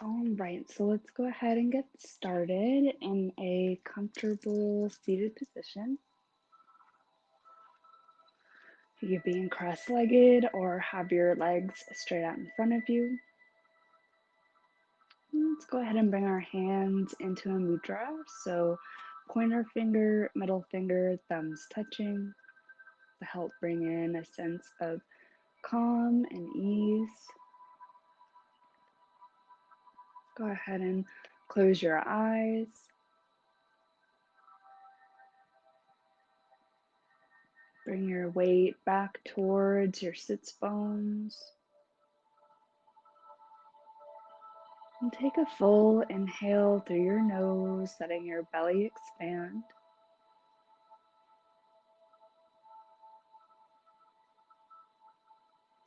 All right, so let's go ahead and get started in a comfortable seated position. You could be cross-legged or have your legs straight out in front of you. Let's go ahead and bring our hands into a mudra. So pointer finger, middle finger, thumbs touching to help bring in a sense of calm and ease. Go ahead and close your eyes. Bring your weight back towards your sits bones. And take a full inhale through your nose, letting your belly expand.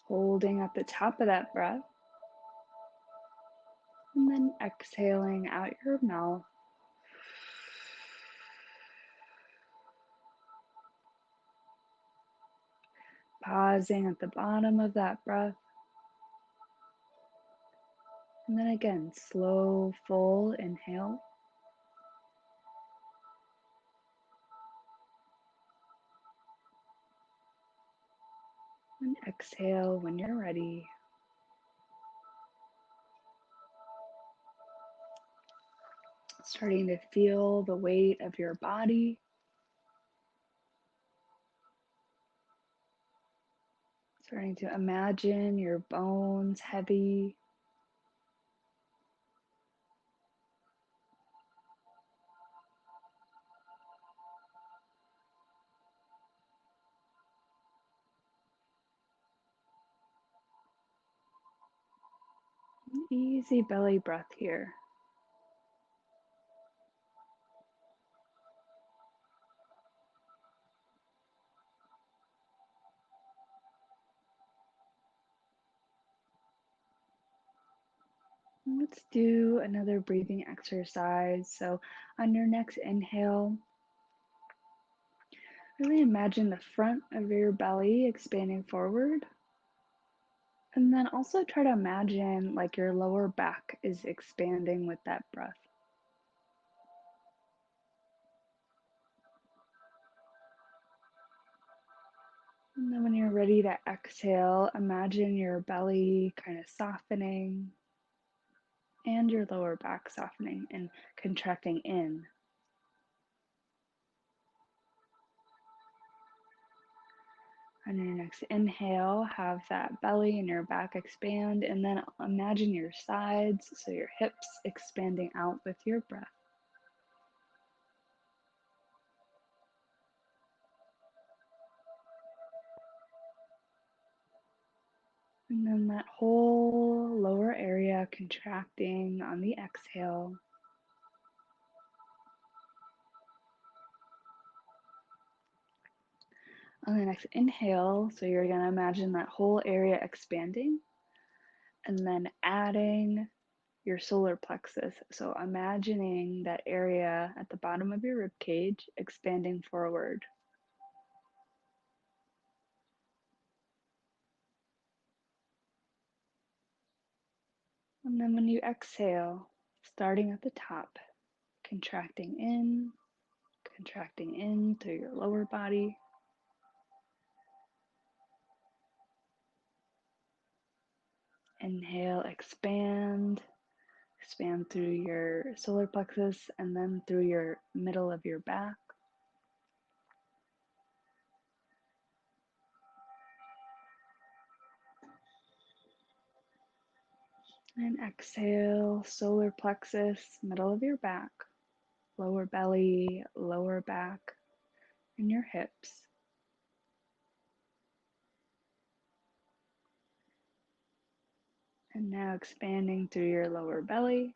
Holding at the top of that breath. And then exhaling out your mouth. Pausing at the bottom of that breath. And then again, slow, full inhale. And exhale when you're ready. Starting to feel the weight of your body. Starting to imagine your bones heavy. Easy belly breath here. Let's do another breathing exercise. So on your next inhale, really imagine the front of your belly expanding forward. And then also try to imagine like your lower back is expanding with that breath. And then when you're ready to exhale, imagine your belly kind of softening and your lower back softening and contracting in. On your next inhale, have that belly and your back expand, and then imagine your sides, so your hips expanding out with your breath. And then that whole lower area contracting on the exhale. On the next inhale, so you're going to imagine that whole area expanding, and then adding your solar plexus. So imagining that area at the bottom of your rib cage expanding forward. And then when you exhale, starting at the top, contracting in through your lower body. Inhale, expand through your solar plexus and then through your middle of your back. And exhale, solar plexus, middle of your back, lower belly, lower back, and your hips. And now expanding through your lower belly,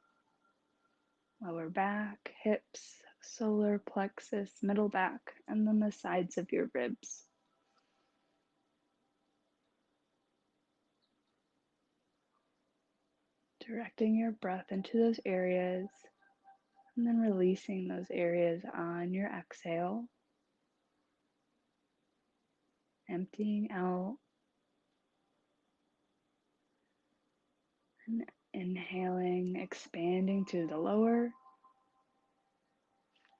lower back, hips, solar plexus, middle back, and then the sides of your ribs. Directing your breath into those areas, and then releasing those areas on your exhale. Emptying out. And Inhaling, expanding to the lower,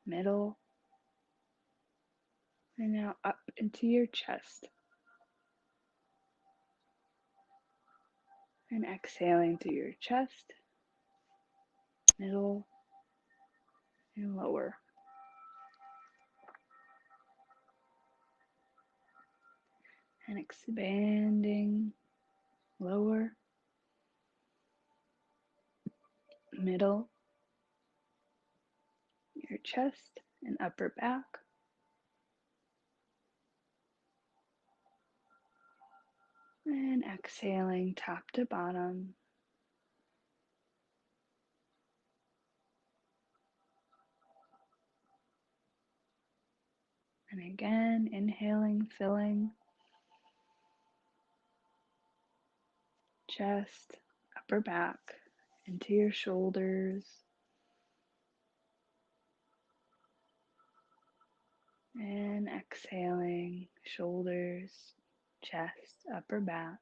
middle, and now up into your chest. And exhaling to your chest, middle, and lower. And expanding, lower, middle, your chest and upper back. And exhaling top to bottom. And again, inhaling, filling chest, upper back, into your shoulders. And exhaling, shoulders, chest, upper back,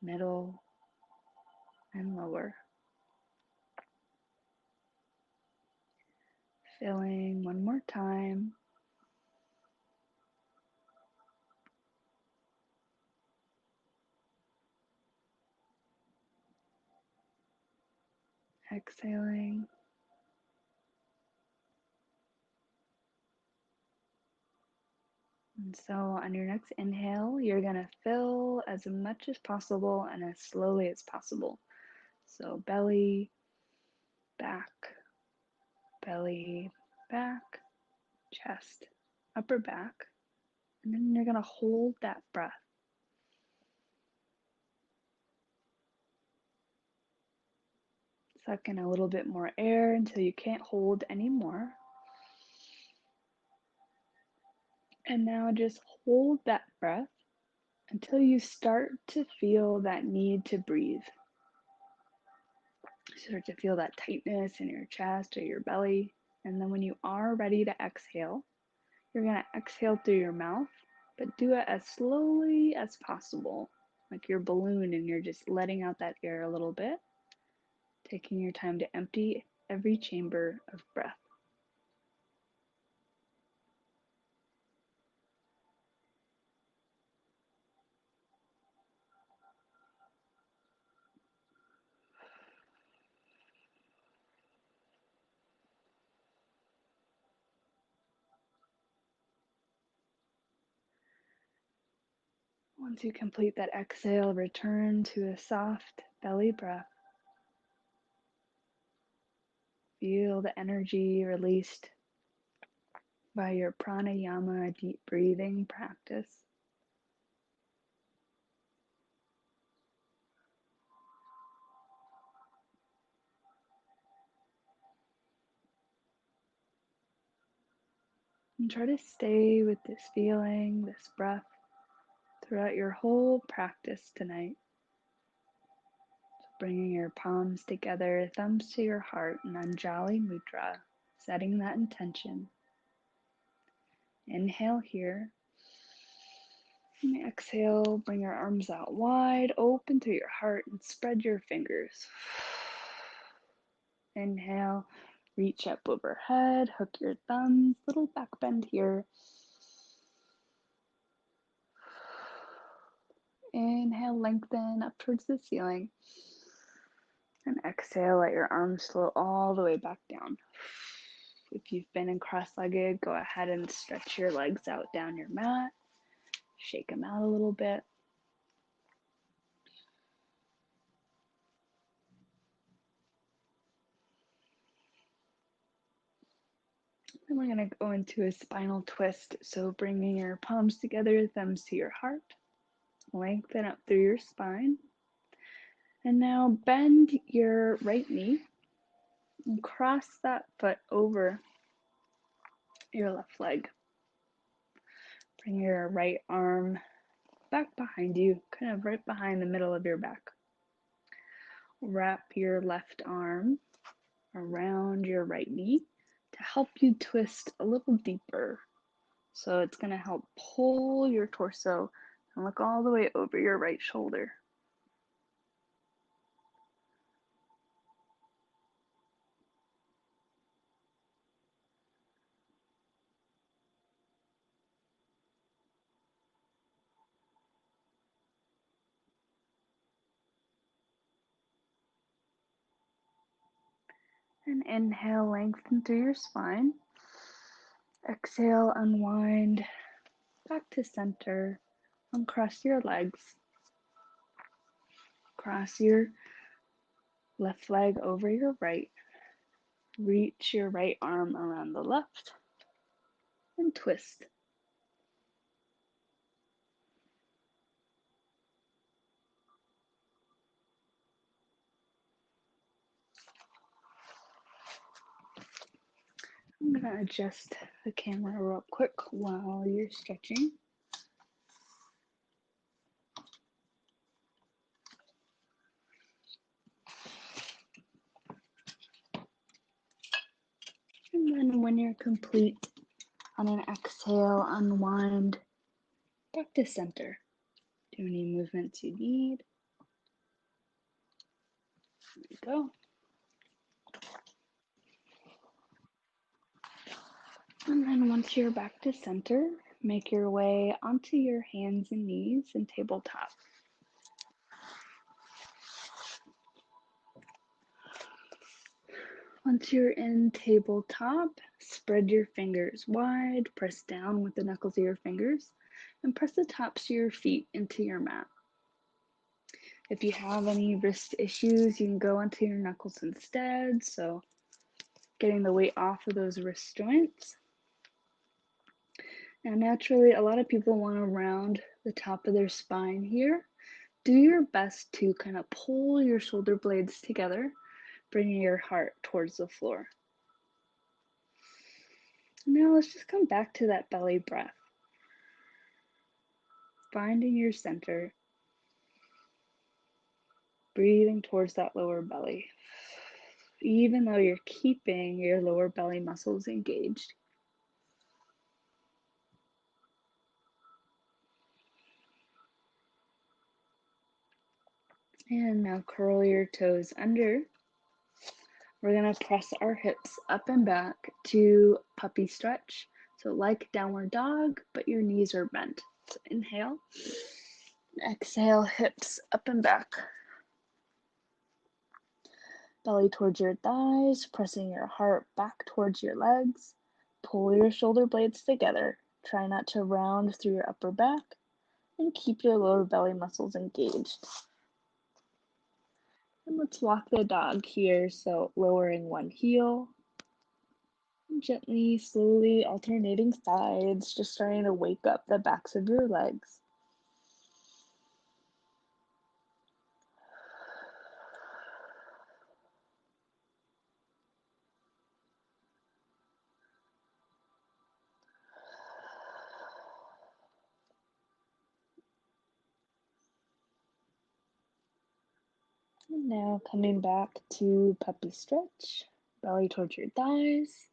middle, and lower. Filling one more time. Exhaling. And so on your next inhale, you're going to fill as much as possible and as slowly as possible. So belly, back, belly, back, chest, upper back. And then you're going to hold that breath. Suck in a little bit more air until you can't hold anymore. And now just hold that breath until you start to feel that need to breathe. Start to feel that tightness in your chest or your belly. And then when you are ready to exhale, you're going to exhale through your mouth, but do it as slowly as possible, like your balloon, and you're just letting out that air a little bit, taking your time to empty every chamber of breath. Once you complete that exhale, return to a soft belly breath. Feel the energy released by your pranayama deep breathing practice. And try to stay with this feeling, this breath, throughout your whole practice tonight. Bringing your palms together, thumbs to your heart in Anjali Mudra, setting that intention. Inhale here. And exhale, bring your arms out wide, open to your heart, and spread your fingers. Inhale, reach up overhead, hook your thumbs, little back bend here. Inhale, lengthen up towards the ceiling. And exhale, let your arms float all the way back down. If you've been in cross-legged, go ahead and stretch your legs out down your mat. Shake them out a little bit. Then we're going to go into a spinal twist. So bringing your palms together, thumbs to your heart. Lengthen up through your spine. And now bend your right knee and cross that foot over your left leg. Bring your right arm back behind you, kind of right behind the middle of your back. Wrap your left arm around your right knee to help you twist a little deeper. So it's going to help pull your torso and look all the way over your right shoulder. And inhale, lengthen through your spine. Exhale, unwind back to center. Uncross your legs. Cross your left leg over your right. Reach your right arm around the left and twist. I'm going to adjust the camera real quick while you're stretching. And then when you're complete, on an exhale, unwind back to center. Do any movements you need. There we go. And then once you're back to center, make your way onto your hands and knees and tabletop. Once you're in tabletop, spread your fingers wide, press down with the knuckles of your fingers, and press the tops of your feet into your mat. If you have any wrist issues, you can go onto your knuckles instead, so getting the weight off of those wrist joints. Now, naturally, a lot of people want to round the top of their spine here. Do your best to kind of pull your shoulder blades together, bringing your heart towards the floor. Now let's just come back to that belly breath. Finding your center. Breathing towards that lower belly. Even though you're keeping your lower belly muscles engaged. And now curl your toes under. We're going to press our hips up and back to puppy stretch. So like downward dog, but your knees are bent. So inhale. Exhale, hips up and back. Belly towards your thighs, pressing your heart back towards your legs. Pull your shoulder blades together. Try not to round through your upper back. And keep your lower belly muscles engaged. And let's walk the dog here. So lowering one heel. Gently, slowly alternating sides, just starting to wake up the backs of your legs. And now coming back to puppy stretch, belly towards your thighs.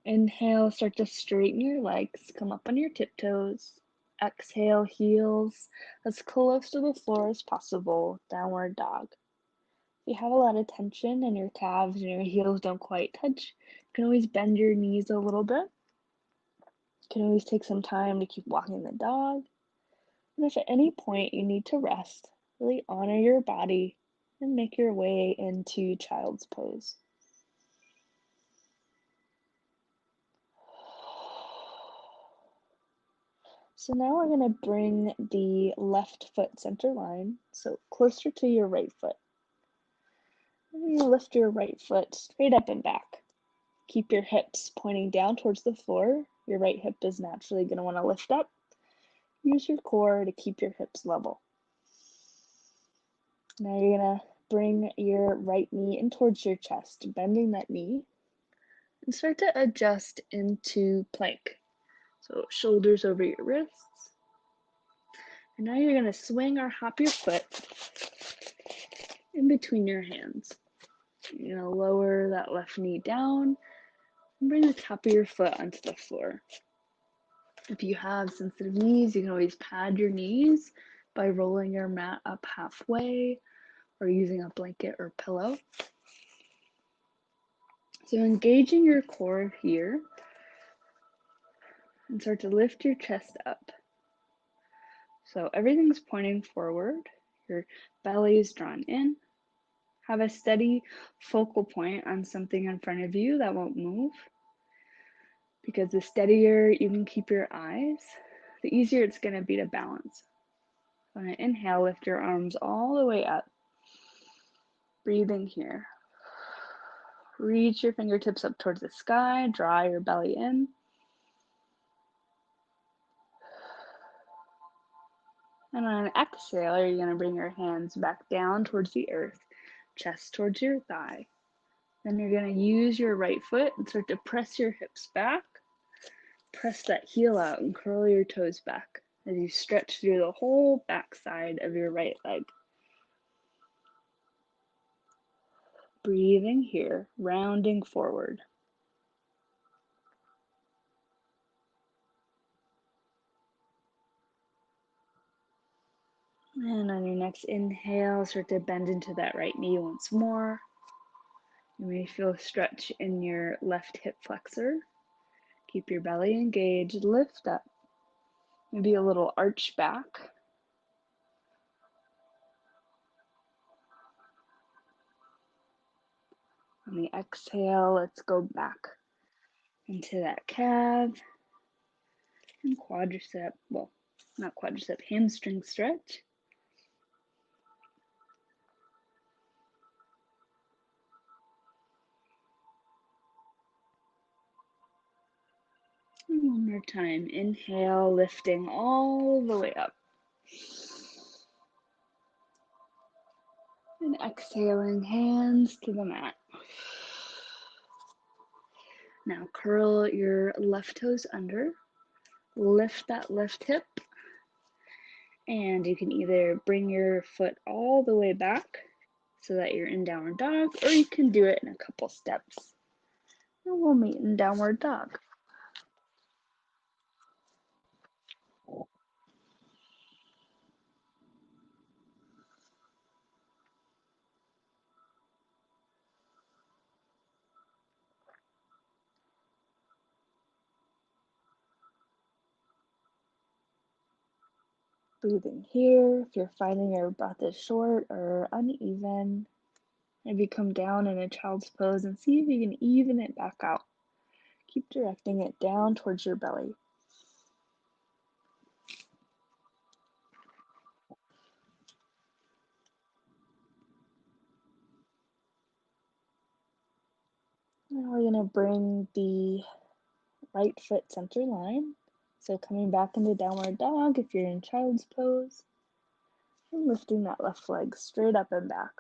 Inhale, start to straighten your legs, come up on your tiptoes. Exhale, heels as close to the floor as possible, downward dog. If you have a lot of tension in your calves and your heels don't quite touch, you can always bend your knees a little bit. You can always take some time to keep walking the dog. And if at any point you need to rest, really honor your body and make your way into child's pose. So now we're going to bring the left foot center line, so closer to your right foot. And you lift your right foot straight up and back. Keep your hips pointing down towards the floor. Your right hip is naturally going to want to lift up. Use your core to keep your hips level. Now you're going to bring your right knee in towards your chest, bending that knee, and start to adjust into plank. So shoulders over your wrists. And now you're going to swing or hop your foot in between your hands. You're going to lower that left knee down and bring the top of your foot onto the floor. If you have sensitive knees, you can always pad your knees by rolling your mat up halfway or using a blanket or pillow. So engaging your core here and start to lift your chest up. So everything's pointing forward. Your belly is drawn in. Have a steady focal point on something in front of you that won't move, because the steadier you can keep your eyes, the easier it's going to be to balance. So on an inhale, lift your arms all the way up. Breathing here. Reach your fingertips up towards the sky, draw your belly in. And on an exhale, you're going to bring your hands back down towards the earth, chest towards your thigh. Then you're going to use your right foot and start to press your hips back. Press that heel out and curl your toes back as you stretch through the whole back side of your right leg. Breathing here, rounding forward. And on your next inhale, start to bend into that right knee once more. You may feel a stretch in your left hip flexor. Keep your belly engaged, lift up. Maybe a little arch back. On the exhale, let's go back into that calf and quadricep, well, not quadricep, hamstring stretch. And one more time, inhale, lifting all the way up. And exhaling, hands to the mat. Now curl your left toes under, lift that left hip, and you can either bring your foot all the way back so that you're in downward dog, or you can do it in a couple steps. And we'll meet in downward dog. Breathing here. If you're finding your breath is short or uneven, maybe come down in a child's pose and see if you can even it back out. Keep directing it down towards your belly. Now we're going to bring the right foot center line. So coming back into downward dog if you're in child's pose. And lifting that left leg straight up and back.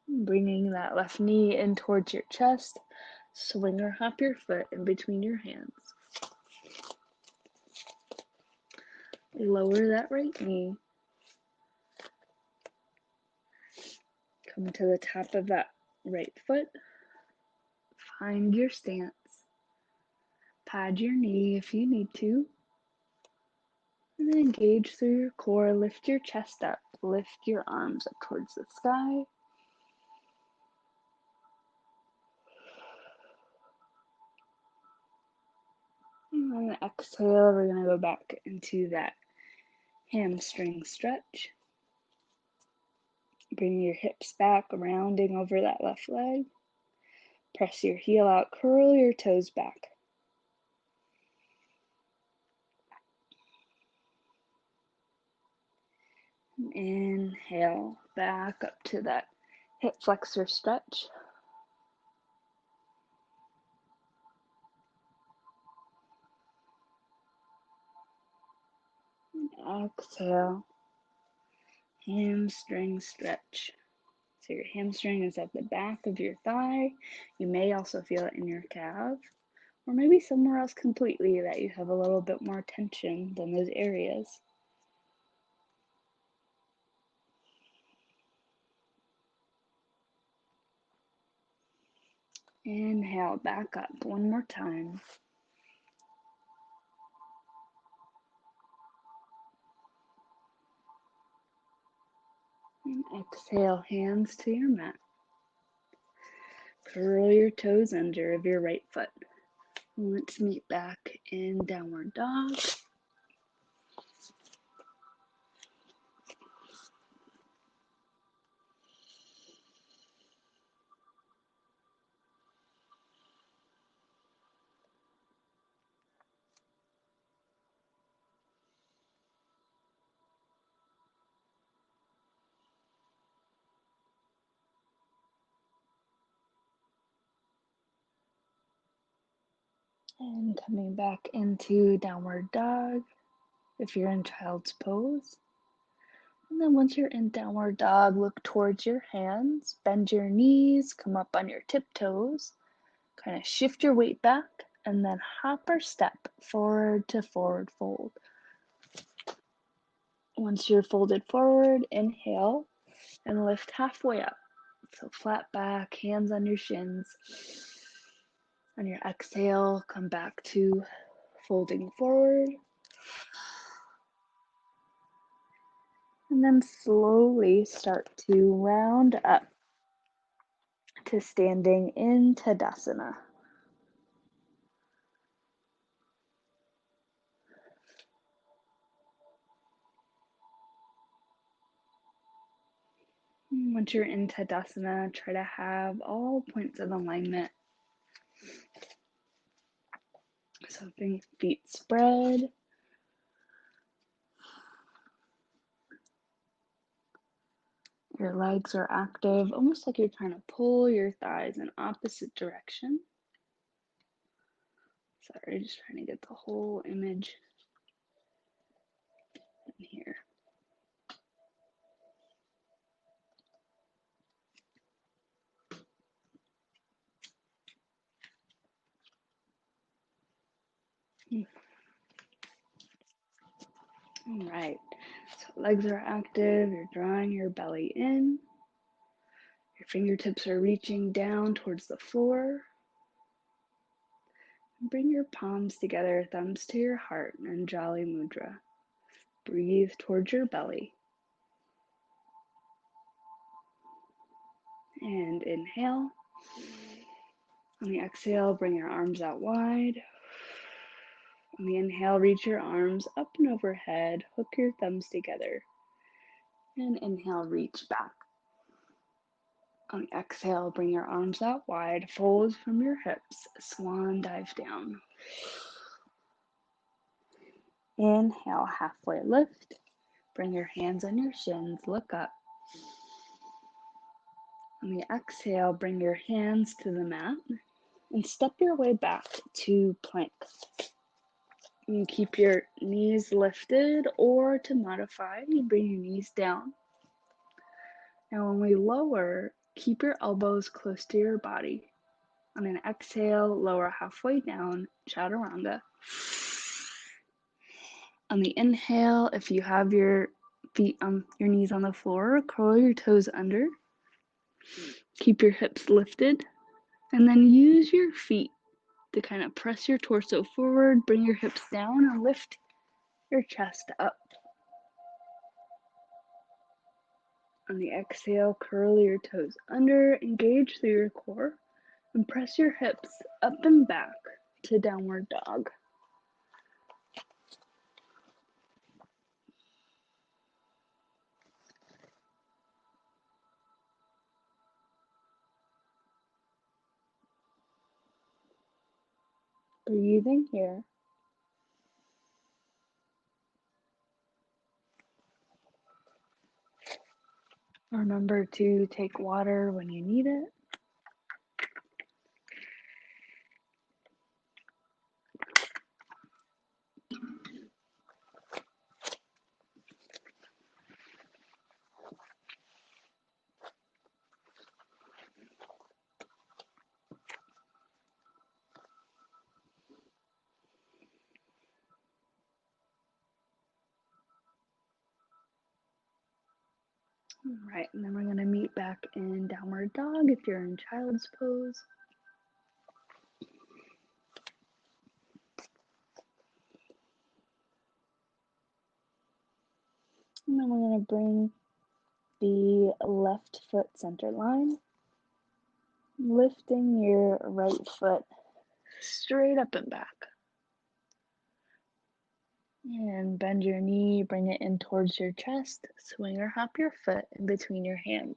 Bringing that left knee in towards your chest. Swing or hop your foot in between your hands. Lower that right knee. Come to the top of that right foot. Find your stance. Pad your knee if you need to. And then engage through your core. Lift your chest up. Lift your arms up towards the sky. And on the exhale, we're going to go back into that hamstring stretch. Bring your hips back, rounding over that left leg. Press your heel out, curl your toes back. Inhale, back up to that hip flexor stretch. And exhale, hamstring stretch. So your hamstring is at the back of your thigh. You may also feel it in your calf, or maybe somewhere else completely that you have a little bit more tension than those areas. Inhale, back up one more time. And exhale, hands to your mat. Curl your toes under of your right foot. Let's meet back in downward dog. And coming back into downward dog if you're in child's pose. And then once you're in downward dog, look towards your hands, bend your knees, come up on your tiptoes, kind of shift your weight back, and then hop or step forward to forward fold. Once you're folded forward, inhale and lift halfway up. So flat back, hands on your shins. On your exhale, come back to folding forward. And then slowly start to round up to standing in Tadasana. Once you're in Tadasana, try to have all points of alignment. So feet spread. Your legs are active, almost like you're trying to pull your thighs in opposite direction. Sorry, just trying to get the whole image in here. All right, so legs are active, you're drawing your belly in. Your fingertips are reaching down towards the floor. Bring your palms together, thumbs to your heart, and Jali Mudra. Breathe towards your belly. And inhale. On the exhale, bring your arms out wide. On the inhale, reach your arms up and overhead. Hook your thumbs together. And inhale, reach back. On the exhale, bring your arms out wide. Fold from your hips. Swan dive down. Inhale, halfway lift. Bring your hands on your shins. Look up. On the exhale, bring your hands to the mat and step your way back to plank. You keep your knees lifted, or to modify, you bring your knees down. Now when we lower, keep your elbows close to your body. On an exhale, lower halfway down, chaturanga. On the inhale, if you have your feet on your knees on the floor, curl your toes under. Keep your hips lifted, and then use your feet to kind of press your torso forward, bring your hips down, and lift your chest up. On the exhale, curl your toes under, engage through your core, and press your hips up and back to downward dog. Breathing here. Remember to take water when you need it. All right, and then we're going to meet back in downward dog if you're in child's pose. And then we're going to bring the left foot center line, lifting your right foot straight up and back. And bend your knee, bring it in towards your chest. Swing or hop your foot in between your hands.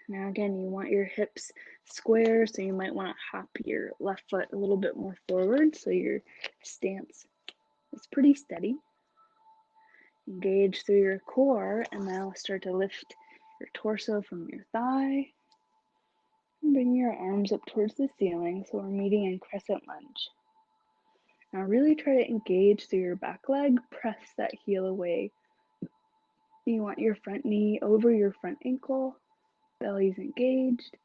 Now again, you want your hips square, so you might want to hop your left foot a little bit more forward so your stance is pretty steady. Engage through your core, and now start to lift your torso from your thigh. Bring your arms up towards the ceiling so we're meeting in crescent lunge. Now really try to engage through your back leg, press that heel away. You want your front knee over your front ankle, belly's engaged.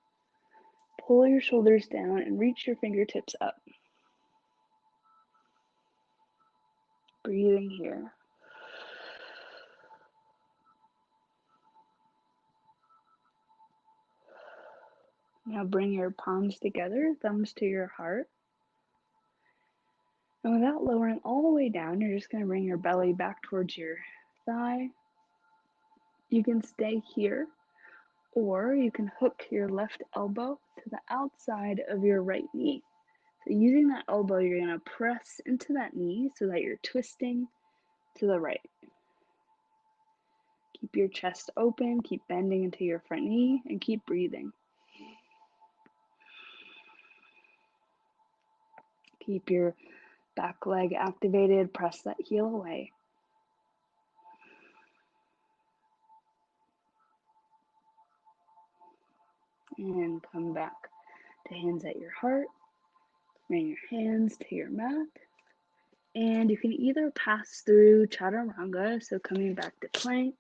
Pull your shoulders down and reach your fingertips up. Breathing here. Now bring your palms together, thumbs to your heart. And without lowering all the way down, you're just going to bring your belly back towards your thigh. You can stay here, or you can hook your left elbow to the outside of your right knee. So using that elbow, you're going to press into that knee so that you're twisting to the right. Keep your chest open, keep bending into your front knee, and keep breathing. Keep your back leg activated, press that heel away. And come back to hands at your heart. Bring your hands to your mat. And you can either pass through chaturanga, so coming back to plank,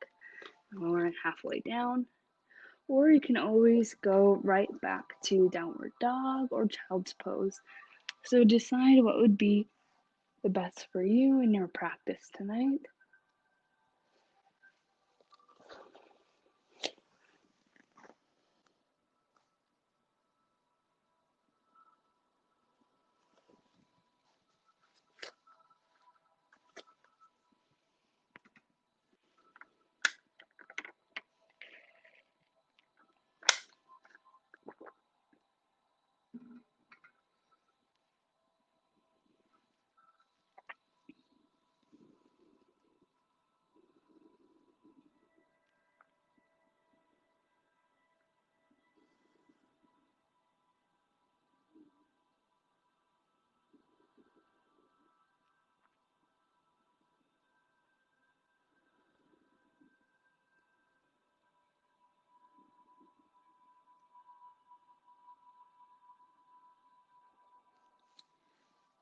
lowering halfway down, or you can always go right back to downward dog or child's pose. So decide what would be the best for you in your practice tonight.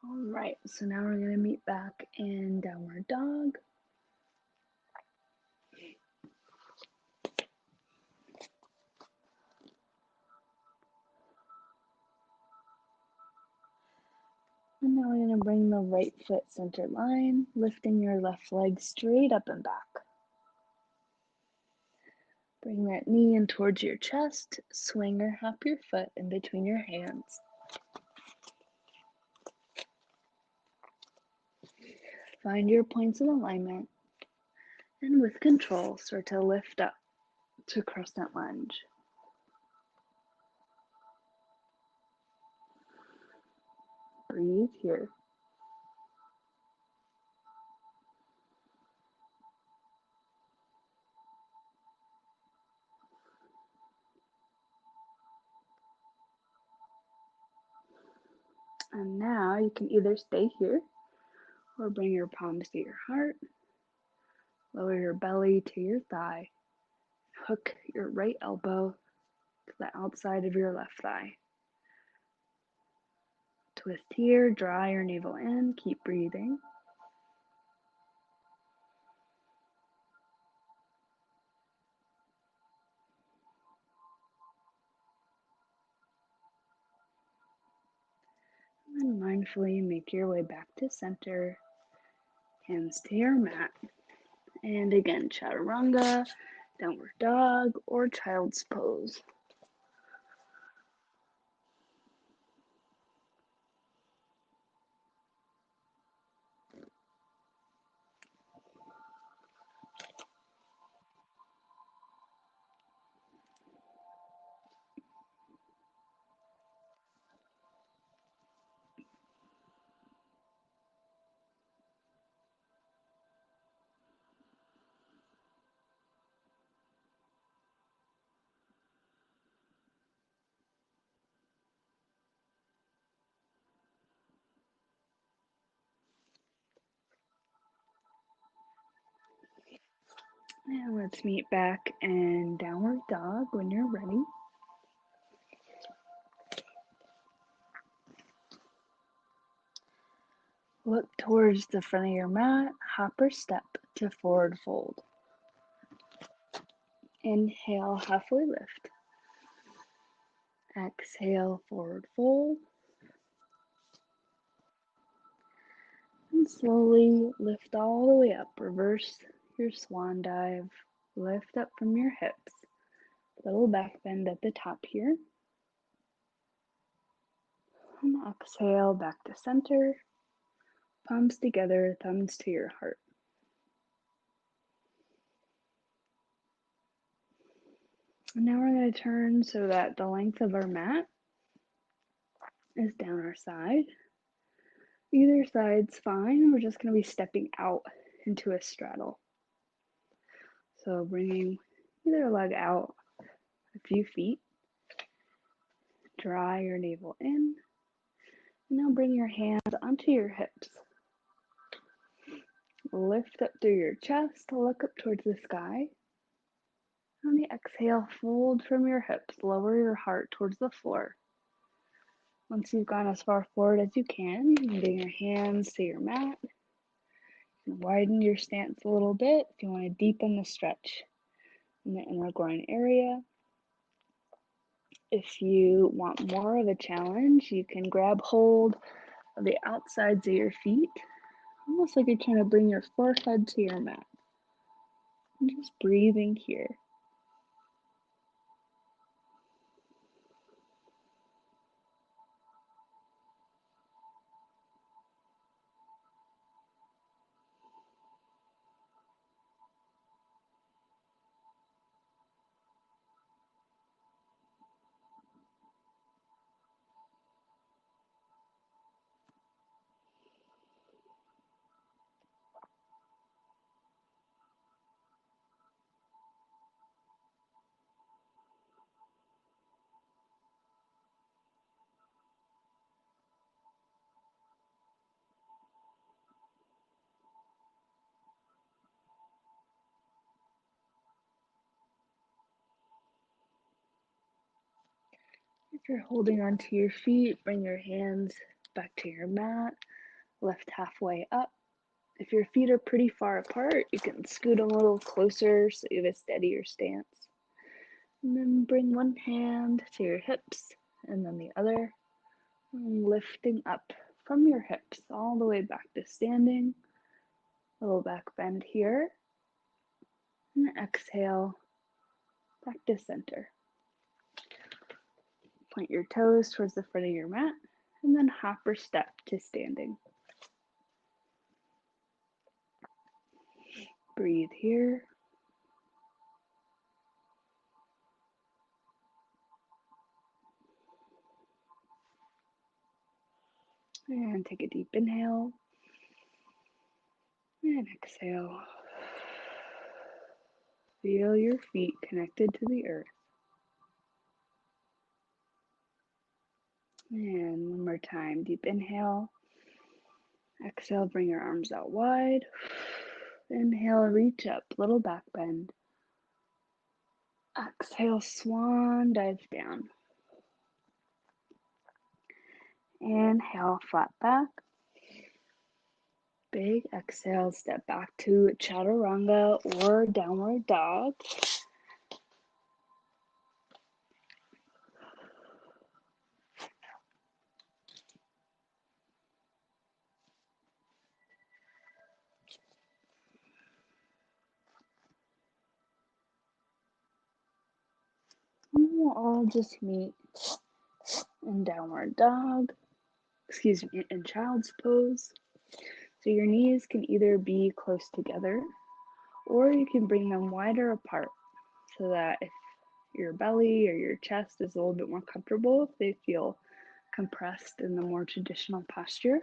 Alright, so now we're going to meet back in downward dog. And now we're going to bring the right foot center line, lifting your left leg straight up and back. Bring that knee in towards your chest, swing or hop your foot in between your hands. Find your points of alignment, and with control, start to lift up to crescent lunge. Breathe here. And now you can either stay here or bring your palms to your heart, lower your belly to your thigh, hook your right elbow to the outside of your left thigh. Twist here, draw your navel in, keep breathing. And then mindfully make your way back to center, hands to your mat. And again, chaturanga, downward dog, or child's pose. And let's meet back in downward dog when you're ready. Look towards the front of your mat, hop or step to forward fold. Inhale, halfway lift. Exhale, forward fold. And slowly lift all the way up. Reverse your swan dive. Lift up from your hips. Little back bend at the top here. And exhale, back to center. Palms together, thumbs to your heart. And now we're going to turn so that the length of our mat is down our side. Either side's fine. We're just going to be stepping out into a straddle. So bringing either leg out a few feet. Draw your navel in. Now bring your hands onto your hips. Lift up through your chest. Look up towards the sky. On the exhale, fold from your hips. Lower your heart towards the floor. Once you've gone as far forward as you can, you can bring your hands to your mat. You can widen your stance a little bit if you want to deepen the stretch in the inner groin area. If you want more of a challenge, you can grab hold of the outsides of your feet, almost like you're trying to bring your forehead to your mat. And just breathing here. If you're holding onto your feet, bring your hands back to your mat, lift halfway up. If your feet are pretty far apart, you can scoot a little closer so you have a steadier stance. And then bring one hand to your hips and then the other, and lifting up from your hips all the way back to standing. Little back bend here. And exhale, back to center. Point your toes towards the front of your mat, and then hop or step to standing. Breathe here. And take a deep inhale. And exhale. Feel your feet connected to the earth. And one more time, deep inhale. Exhale, bring your arms out wide. Inhale, reach up, little back bend. Exhale, swan dive down. Inhale, flat back. Big exhale, step back to chaturanga or downward dog. And we'll all just meet in downward dog, in child's pose. So your knees can either be close together or you can bring them wider apart so that if your belly or your chest is a little bit more comfortable, if they feel compressed in the more traditional posture.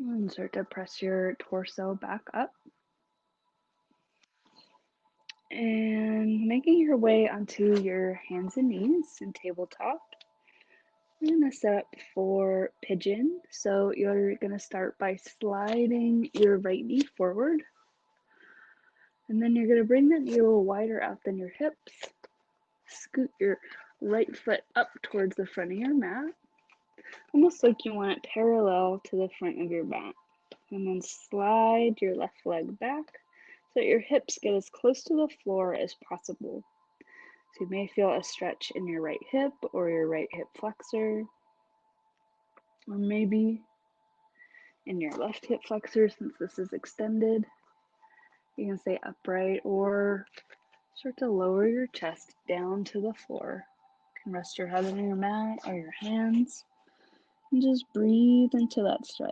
And start to press your torso back up. And making your way onto your hands and knees in tabletop. We're going to set up for pigeon. So you're going to start by sliding your right knee forward. And then you're going to bring that knee a little wider out than your hips. Scoot your right foot up towards the front of your mat, almost like you want it parallel to the front of your mat. And then slide your left leg back so that your hips get as close to the floor as possible. So you may feel a stretch in your right hip or your right hip flexor, or maybe in your left hip flexor since this is extended. You can stay upright or start to lower your chest down to the floor. You can rest your head on your mat or your hands and just breathe into that stretch.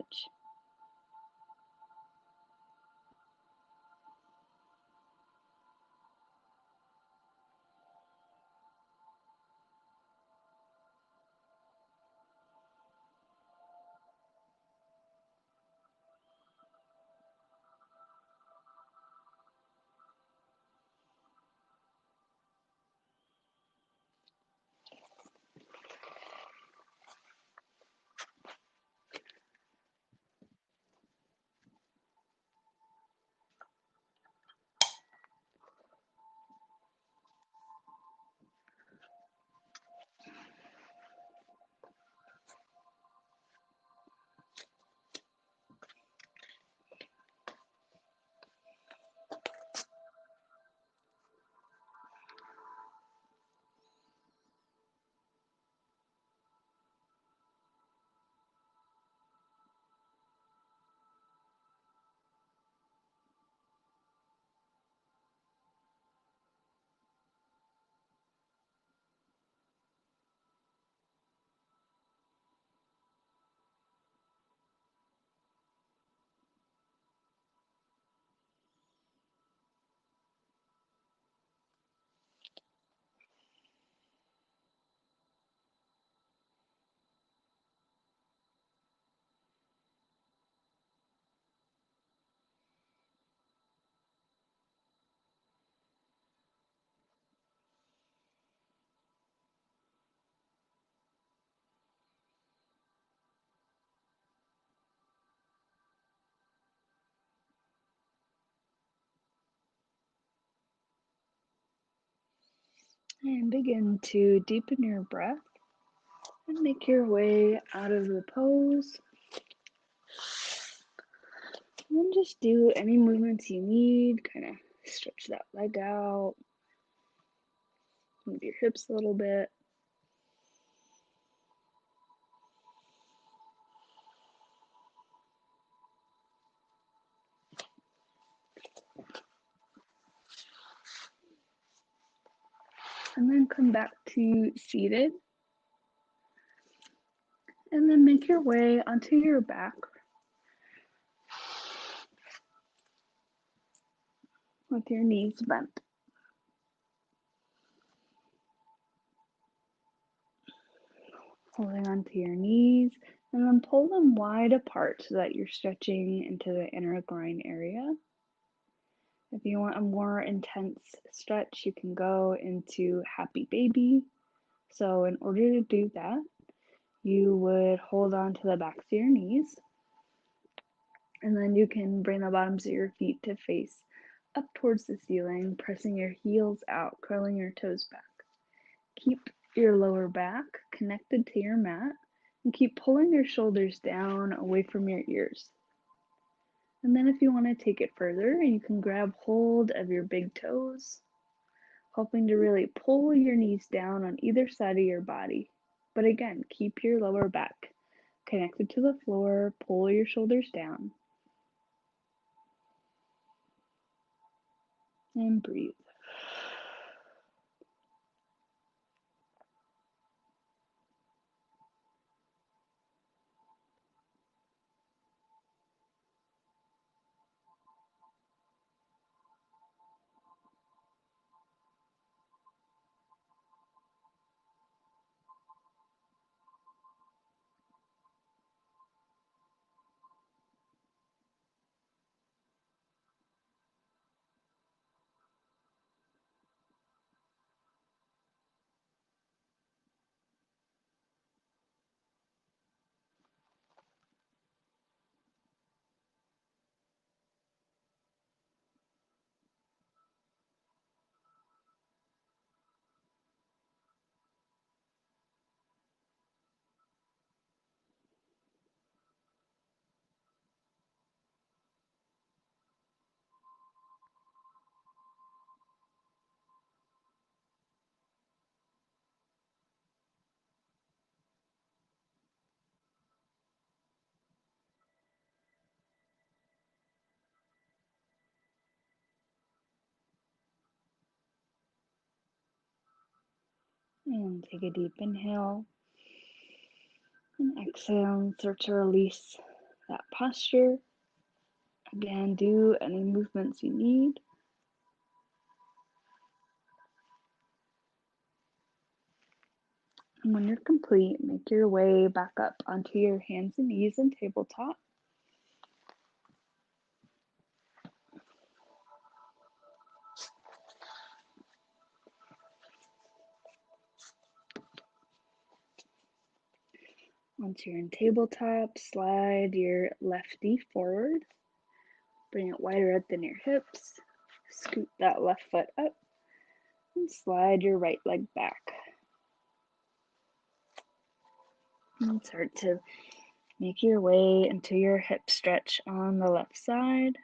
And begin to deepen your breath and make your way out of the pose. And then just do any movements you need. Kind of stretch that leg out, move your hips a little bit. And then come back to seated. And then make your way onto your back with your knees bent. Holding onto your knees and then pull them wide apart so that you're stretching into the inner groin area. If you want a more intense stretch, you can go into happy baby. So in order to do that, you would hold on to the backs of your knees, and then you can bring the bottoms of your feet to face up towards the ceiling, pressing your heels out, curling your toes back. Keep your lower back connected to your mat, and keep pulling your shoulders down away from your ears. And then if you want to take it further, you can grab hold of your big toes, helping to really pull your knees down on either side of your body. But again, keep your lower back connected to the floor, pull your shoulders down, and breathe. And take a deep inhale and exhale and start to release that posture. Again, do any movements you need. And when you're complete, make your way back up onto your hands and knees and tabletop. Once you're in tabletop, slide your left knee forward. Bring it wider than your hips. Scoot that left foot up and slide your right leg back. And start to make your way into your hip stretch on the left side.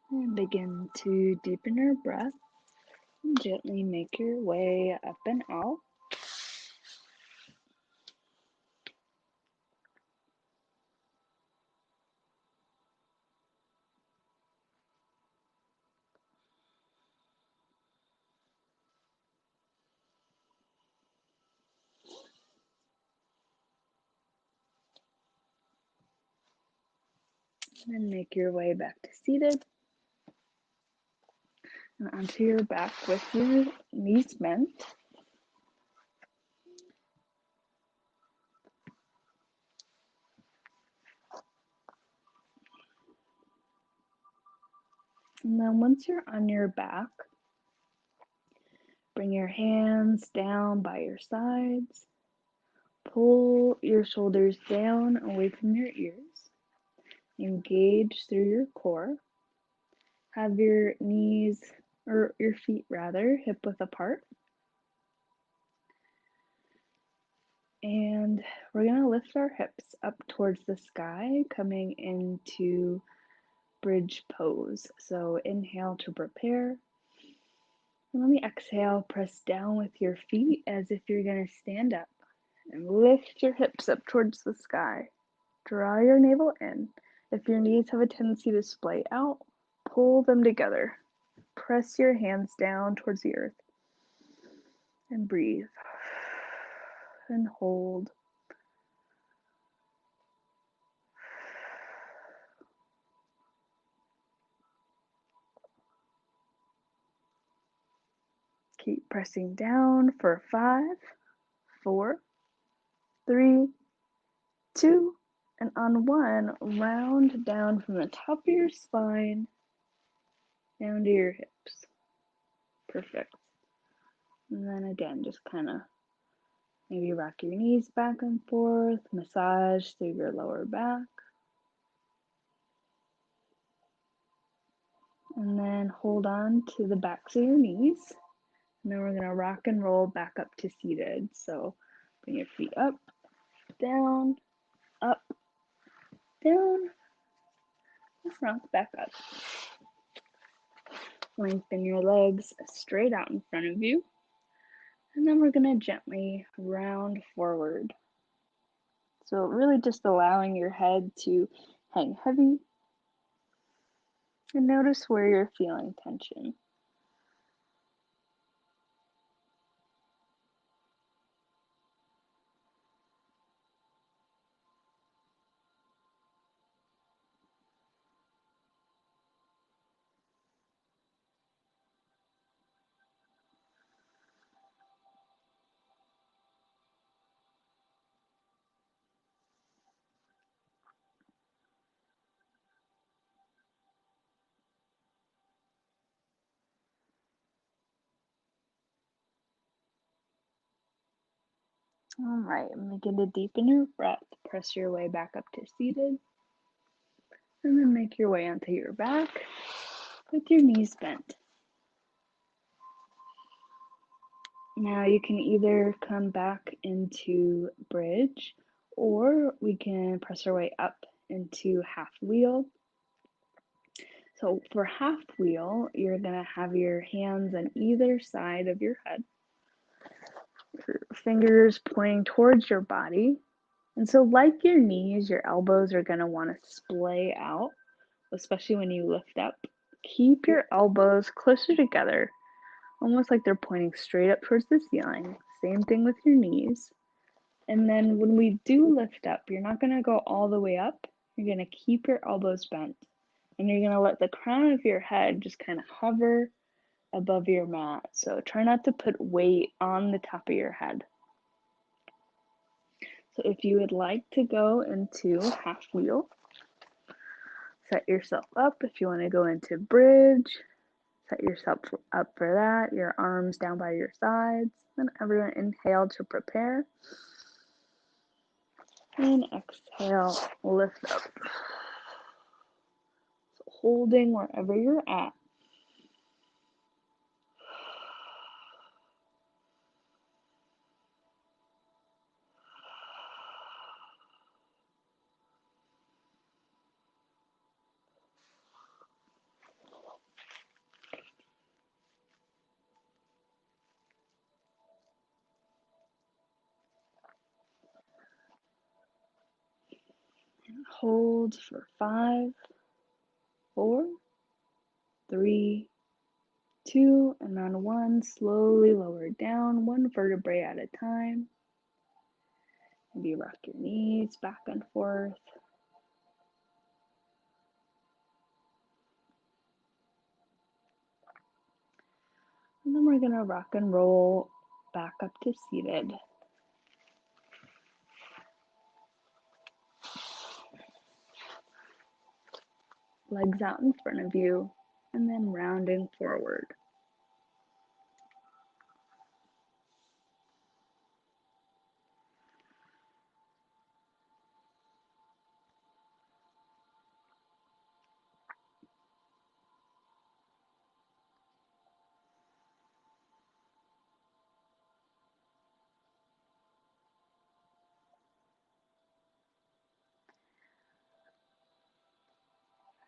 And begin to deepen your breath. And gently make your way up and out. And make your way back to seated. And onto your back with your knees bent. And then once you're on your back, bring your hands down by your sides. Pull your shoulders down away from your ears. Engage through your core. Have your knees, or your feet rather, hip width apart. And we're going to lift our hips up towards the sky, coming into bridge pose. So inhale to prepare. And on the exhale, press down with your feet as if you're going to stand up. And lift your hips up towards the sky. Draw your navel in. If your knees have a tendency to splay out, pull them together. Press your hands down towards the earth. And breathe. And hold. Keep pressing down for 5, 4, 3, 2, 1. And on one, round down from the top of your spine down to your hips. Perfect. And then again, just kind of maybe rock your knees back and forth, massage through your lower back. And then hold on to the backs of your knees. And then we're going to rock and roll back up to seated. So bring your feet up, down, up, down. Let's rock back up. Lengthen your legs straight out in front of you. And then we're going to gently round forward. So really just allowing your head to hang heavy. And notice where you're feeling tension. All right, begin to deepen your breath. Press your way back up to seated. And then make your way onto your back with your knees bent. Now you can either come back into bridge, or we can press our way up into half wheel. So for half wheel, you're going to have your hands on either side of your head, your fingers pointing towards your body. And so like your knees, your elbows are going to want to splay out, especially when you lift up. Keep your elbows closer together, almost like they're pointing straight up towards the ceiling. Same thing with your knees. And then when we do lift up, you're not going to go all the way up. You're going to keep your elbows bent. And you're going to let the crown of your head just kind of hover above your mat. So try not to put weight on the top of your head. So if you would like to go into half wheel, set yourself up. If you want to go into bridge, set yourself up for that. Your arms down by your sides. Then everyone inhale to prepare. And exhale, lift up. So holding wherever you're at. Hold for 5, 4, 3, 2, and on 1, slowly lower down, one vertebrae at a time. Maybe rock your knees back and forth. And then we're going to rock and roll back up to seated. Legs out in front of you, and then rounding forward.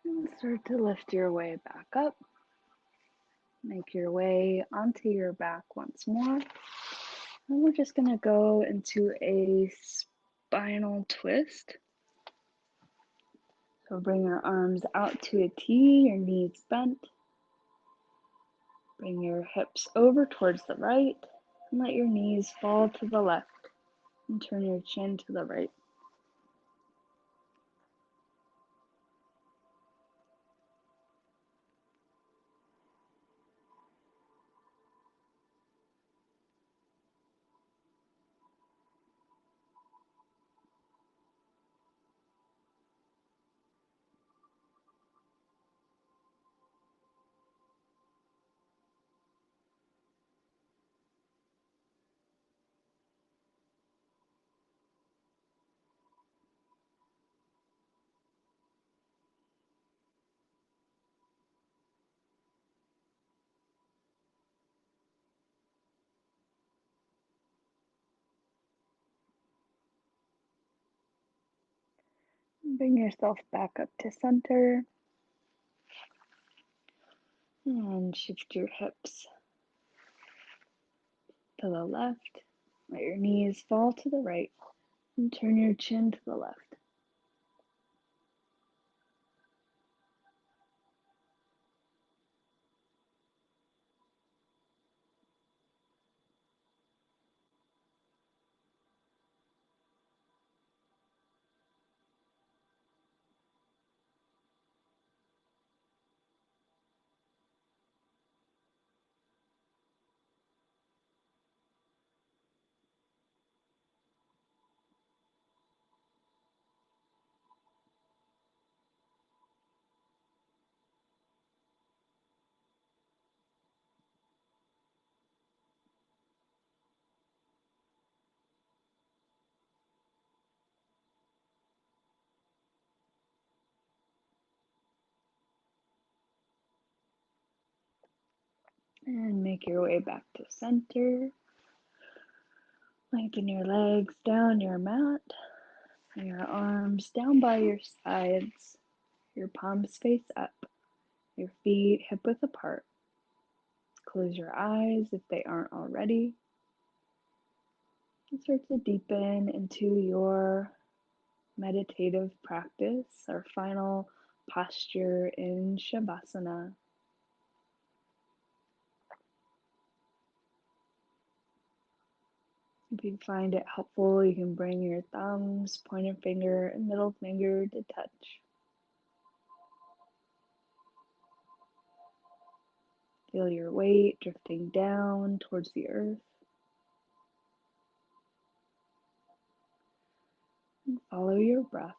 And start to lift your way back up. Make your way onto your back once more. And we're just going to go into a spinal twist. So bring your arms out to a T, your knees bent. Bring your hips over towards the right and let your knees fall to the left and turn your chin to the right. Bring yourself back up to center and shift your hips to the left. Let your knees fall to the right and turn your chin to the left. And make your way back to center. Lengthen your legs down your mat, and your arms down by your sides, your palms face up, your feet hip width apart. Close your eyes if they aren't already. And start to deepen into your meditative practice, our final posture in Shavasana. If you find it helpful, you can bring your thumbs, pointer finger, and middle finger to touch. Feel your weight drifting down towards the earth. And follow your breath.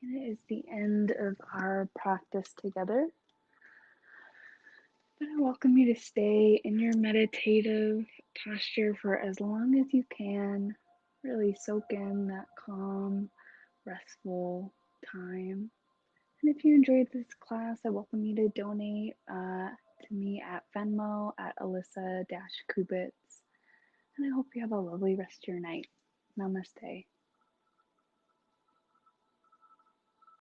And it is the end of our practice together. But I welcome you to stay in your meditative posture for as long as you can. Really soak in that calm, restful time. And if you enjoyed this class, I welcome you to donate to me at Venmo at Alyssa-Kubitz. And I hope you have a lovely rest of your night. Namaste.